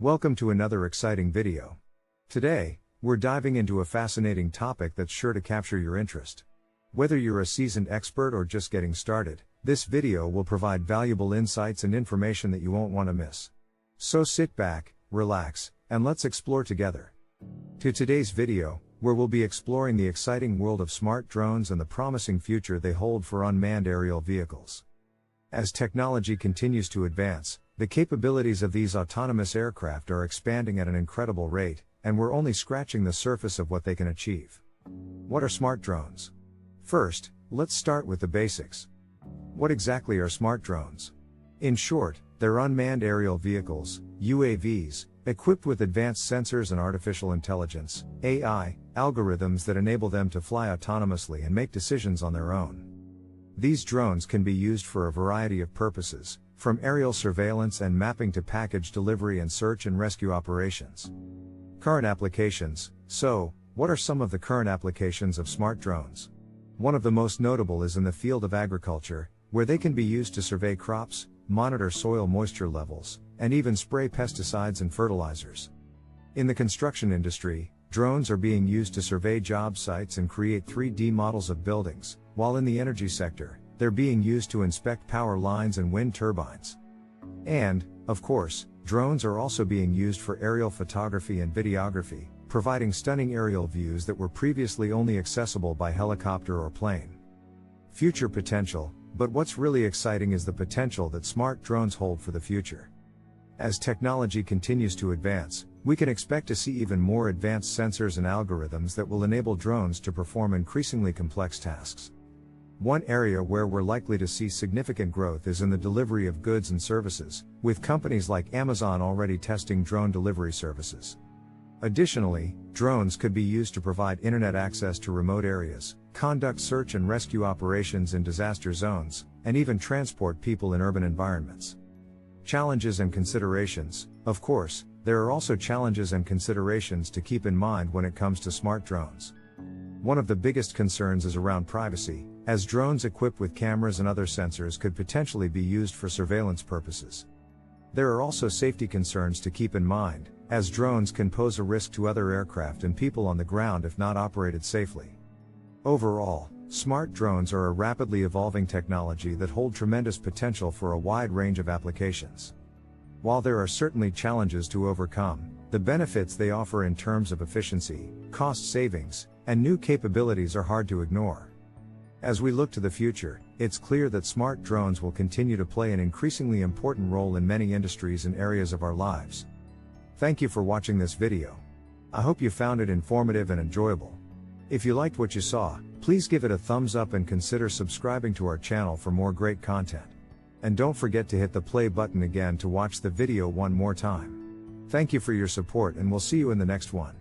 Welcome to another exciting video. Today, we're diving into a fascinating topic that's sure to capture your interest. Whether you're a seasoned expert or just getting started, this video will provide valuable insights and information that you won't want to miss. So sit back, relax, and let's explore together. To today's video, where we'll be exploring the exciting world of smart drones and the promising future they hold for unmanned aerial vehicles. As technology continues to advance, the capabilities of these autonomous aircraft are expanding at an incredible rate, and we're only scratching the surface of what they can achieve. What are smart drones? First, let's start with the basics. What exactly are smart drones? In short, they're unmanned aerial vehicles, UAVs, equipped with advanced sensors and artificial intelligence, AI, algorithms that enable them to fly autonomously and make decisions on their own. These drones can be used for a variety of purposes, from aerial surveillance and mapping to package delivery and search and rescue operations. Current applications. So, what are some of the current applications of smart drones? One of the most notable is in the field of agriculture, where they can be used to survey crops, monitor soil moisture levels, and even spray pesticides and fertilizers. In the construction industry, drones are being used to survey job sites and create 3D models of buildings, while in the energy sector, they're being used to inspect power lines and wind turbines. And, of course, drones are also being used for aerial photography and videography, providing stunning aerial views that were previously only accessible by helicopter or plane. Future potential, but what's really exciting is the potential that smart drones hold for the future. As technology continues to advance, we can expect to see even more advanced sensors and algorithms that will enable drones to perform increasingly complex tasks. One area where we're likely to see significant growth is in the delivery of goods and services, with companies like Amazon already testing drone delivery services. Additionally, drones could be used to provide internet access to remote areas, conduct search and rescue operations in disaster zones, and even transport people in urban environments. Challenges and considerations. Of course, there are also challenges and considerations to keep in mind when it comes to smart drones. One of the biggest concerns is around privacy, as drones equipped with cameras and other sensors could potentially be used for surveillance purposes. There are also safety concerns to keep in mind, as drones can pose a risk to other aircraft and people on the ground if not operated safely. Overall, smart drones are a rapidly evolving technology that hold tremendous potential for a wide range of applications. While there are certainly challenges to overcome, the benefits they offer in terms of efficiency, cost savings, and new capabilities are hard to ignore. As we look to the future, it's clear that smart drones will continue to play an increasingly important role in many industries and areas of our lives. Thank you for watching this video. I hope you found it informative and enjoyable. If you liked what you saw, please give it a thumbs up and consider subscribing to our channel for more great content. And don't forget to hit the play button again to watch the video one more time. Thank you for your support and we'll see you in the next one.